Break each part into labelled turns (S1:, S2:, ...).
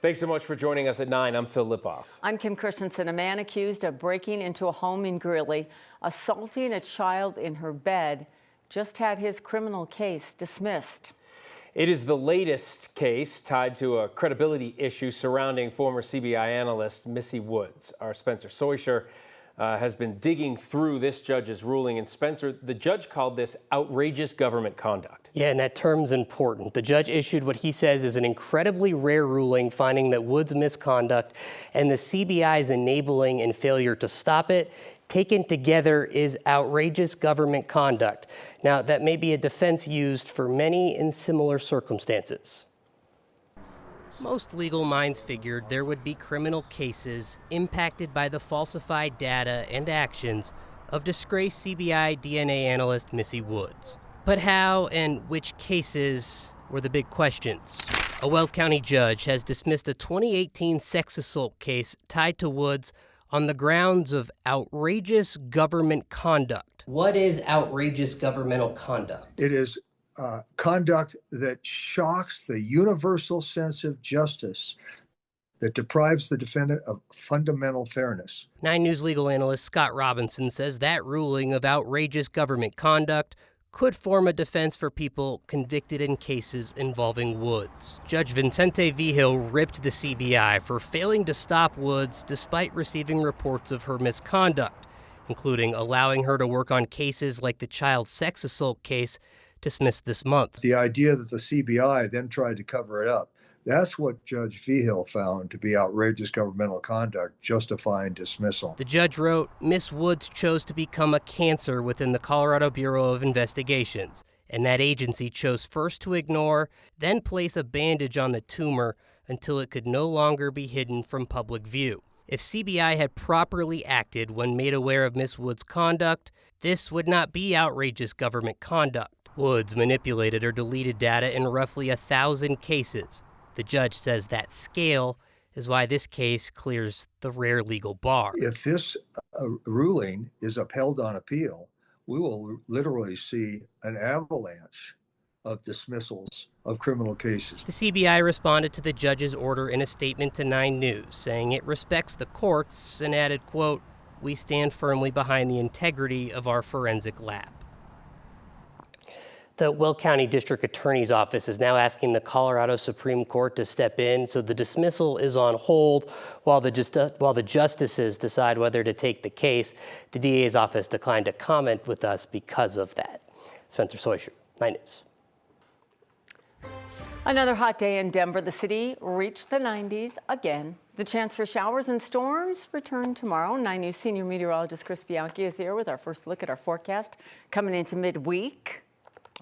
S1: Thanks so much for joining us at 9. I'm Phil Lipoff.
S2: I'm Kim Christensen. A man accused of breaking into a home in Greeley, assaulting a child in her bed, just had his criminal case dismissed.
S1: It is the latest case tied to a credibility issue surrounding former CBI analyst Missy Woods. Our Spencer Soysher has been digging through this judge's ruling. And Spencer, the judge called this outrageous government conduct.
S3: Yeah, and that term's important. The judge issued what he says is an incredibly rare ruling, finding that Woods' misconduct and the CBI's enabling and failure to stop it, taken together, is outrageous government conduct. Now, that may be a defense used for many in similar circumstances. Most legal minds figured there would be criminal cases impacted by the falsified data and actions of disgraced CBI DNA analyst Missy Woods. But how and which cases were the big questions. A Weld County judge has dismissed a 2018 sex assault case tied to Woods on the grounds of outrageous government conduct. What is outrageous governmental conduct?
S4: It is conduct that shocks the universal sense of justice, that deprives the defendant of fundamental fairness.
S3: 9 News legal analyst Scott Robinson says that ruling of outrageous government conduct could form a defense for people convicted in cases involving Woods. Judge Vincente Vigil ripped the CBI for failing to stop Woods despite receiving reports of her misconduct, including allowing her to work on cases like the child sex assault case dismissed this month.
S4: The idea that the CBI then tried to cover it up, that's what Judge Vigil found to be outrageous governmental conduct, justifying dismissal.
S3: The judge wrote, Miss Woods chose to become a cancer within the Colorado Bureau of Investigations, and that agency chose first to ignore, then place a bandage on the tumor until it could no longer be hidden from public view. If CBI had properly acted when made aware of Miss Woods' conduct, this would not be outrageous government conduct. Woods manipulated or deleted data in roughly 1,000 cases. The judge says that scale is why this case clears the rare legal bar.
S4: If this ruling is upheld on appeal, we will literally see an avalanche of dismissals of criminal cases.
S3: The CBI responded to the judge's order in a statement to 9 News, saying it respects the courts and added, quote, "We stand firmly behind the integrity of our forensic lab." The Weld County District Attorney's Office is now asking the Colorado Supreme Court to step in, so the dismissal is on hold while the justices decide whether to take the case. The DA's office declined to comment with us because of that. Spencer Soysher, 9 News.
S2: Another hot day in Denver. The city reached the 90s again. The chance for showers and storms return tomorrow. 9 News senior meteorologist Chris Bianchi is here with our first look at our forecast coming into midweek.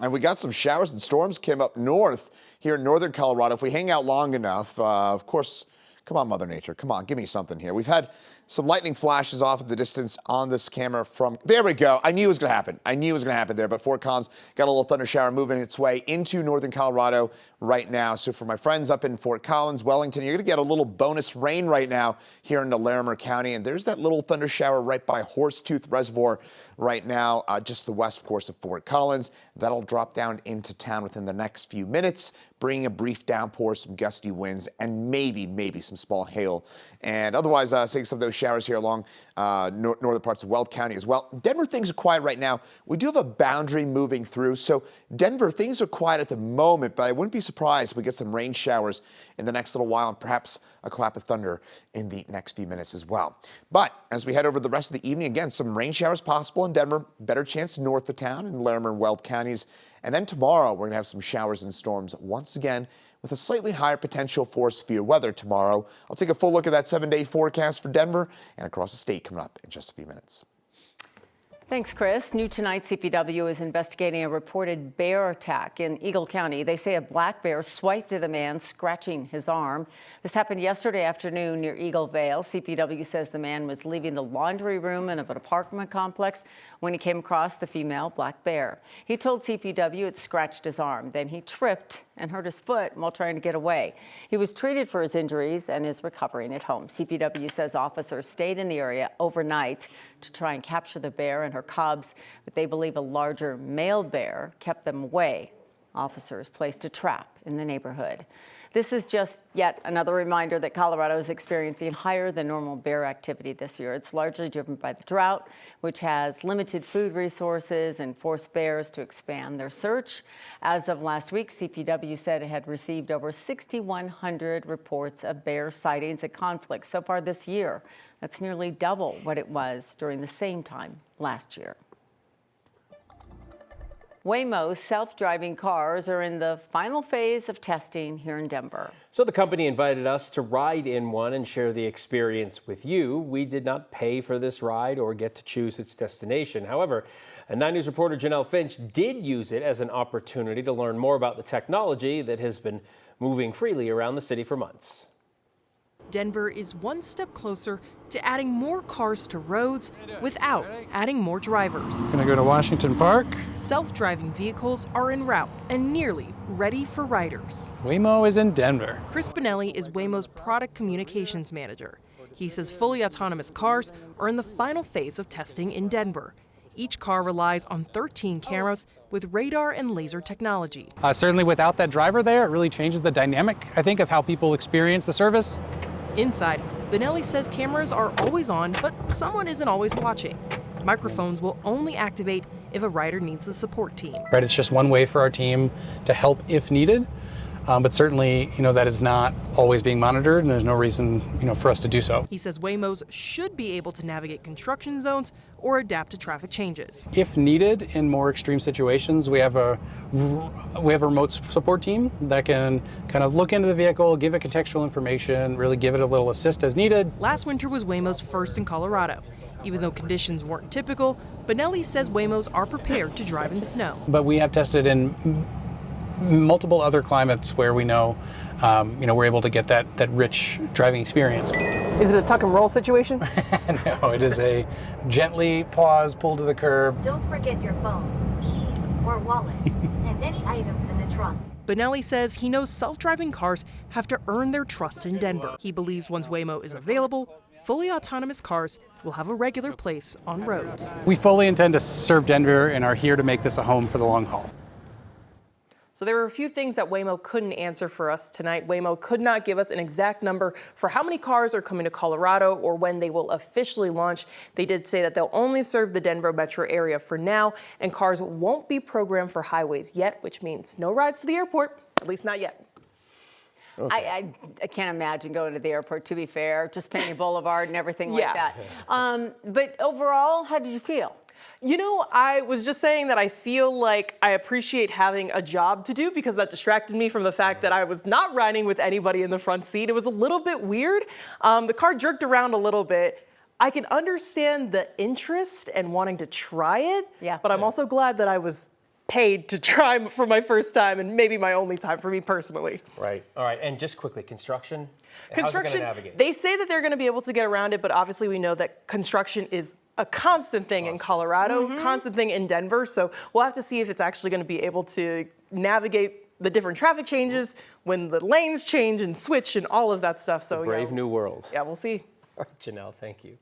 S5: And we got some showers and storms came up north here in northern Colorado. If we hang out long enough, of course, come on, Mother Nature. Come on, give me something here. We've had some lightning flashes off at the distance on this camera from, there we go. I knew it was going to happen. I knew it was going to happen there, but Fort Collins got a little thunder shower moving its way into northern Colorado right now. So for my friends up in Fort Collins, Wellington, you're going to get a little bonus rain right now here in Larimer County. And there's that little thunder shower right by Horsetooth Reservoir right now, just the west, of course, of Fort Collins. That'll drop down into town within the next few minutes, bringing a brief downpour, some gusty winds, and maybe some small hail. And otherwise, seeing some of those showers here along northern parts of Weld County as well. Denver, things are quiet right now. We do have a boundary moving through. So Denver, things are quiet at the moment, but I wouldn't be surprised if we get some rain showers in the next little while and perhaps a clap of thunder in the next few minutes as well. But as we head over the rest of the evening, again, some rain showers possible in Denver, better chance north of town in Larimer and Weld counties. And then tomorrow, we're going to have some showers and storms once again with a slightly higher potential for severe weather tomorrow. I'll take a full look at that 7-day forecast for Denver and across the state coming up in just a few minutes.
S2: Thanks, Chris. New tonight, CPW is investigating a reported bear attack in Eagle County. They say a black bear swiped at a man, scratching his arm. This happened yesterday afternoon near Eagle Vale. CPW says the man was leaving the laundry room of an apartment complex when he came across the female black bear. He told CPW it scratched his arm. Then he tripped and hurt his foot while trying to get away. He was treated for his injuries and is recovering at home. CPW says officers stayed in the area overnight to try and capture the bear and her cubs, but they believe a larger male bear kept them away Officers placed a trap in the neighborhood. This is just yet another reminder that Colorado is experiencing higher than normal bear activity this year. It's largely driven by the drought, which has limited food resources and forced bears to expand their search. As of last week, CPW said it had received over 6,100 reports of bear sightings and conflicts so far this year. That's nearly double what it was during the same time last year. Waymo's self-driving cars are in the final phase of testing here in Denver.
S1: So the company invited us to ride in one and share the experience with you. We did not pay for this ride or get to choose its destination. However, a 9 News reporter Janelle Finch did use it as an opportunity to learn more about the technology that has been moving freely around the city for months.
S6: Denver is one step closer to adding more cars to roads without adding more drivers.
S7: Gonna go to Washington Park.
S6: Self-driving vehicles are en route and nearly ready for riders.
S7: Waymo is in Denver.
S6: Chris Benelli is Waymo's product communications manager. He says fully autonomous cars are in the final phase of testing in Denver. Each car relies on 13 cameras with radar and laser technology.
S7: Certainly without that driver there, it really changes the dynamic, I think, of how people experience the service.
S6: Inside, Benelli says cameras are always on, but someone isn't always watching. Microphones will only activate if a rider needs a support team.
S7: Right, it's just one way for our team to help if needed. But certainly, that is not always being monitored, and there's no reason, for us to do so.
S6: He says Waymos should be able to navigate construction zones or adapt to traffic changes.
S7: If needed in more extreme situations, we have a remote support team that can kind of look into the vehicle, give it contextual information, really give it a little assist as needed.
S6: Last winter was Waymo's first in Colorado. Even though conditions weren't typical, Benelli says Waymos are prepared to drive in snow.
S7: But we have tested in multiple other climates where we know, we're able to get that rich driving experience.
S8: Is it a tuck and roll situation?
S7: No, it is a gently pause, pull to the curb.
S9: Don't forget your phone, keys, or wallet, and any items in the trunk.
S6: Benelli says he knows self-driving cars have to earn their trust in Denver. He believes once Waymo is available, fully autonomous cars will have a regular place on roads.
S7: We fully intend to serve Denver and are here to make this a home for the long haul.
S8: So there were a few things that Waymo couldn't answer for us tonight. Waymo could not give us an exact number for how many cars are coming to Colorado or when they will officially launch. They did say that they'll only serve the Denver metro area for now, and cars won't be programmed for highways yet, which means no rides to the airport, at least not yet.
S2: Okay. I can't imagine going to the airport, to be fair, just Penny Boulevard and everything like that. But overall, how did you feel?
S8: I was just saying that I feel like I appreciate having a job to do because that distracted me from the fact that I was not riding with anybody in the front seat. It was a little bit weird. The car jerked around a little bit. I can understand the interest and wanting to try it, but I'm also glad that I was paid to try for my first time and maybe my only time for me personally.
S1: Right. All right. And just quickly, construction? How's it
S8: Construction,
S1: gonna navigate?
S8: they say that they're going to be able to get around it, but obviously we know that construction is a constant thing in Colorado, constant thing in Denver. So we'll have to see if it's actually going to be able to navigate the different traffic changes when the lanes change and switch and all of that stuff. So
S1: Brave new world.
S8: Yeah, we'll see.
S1: All right, Janelle, thank you.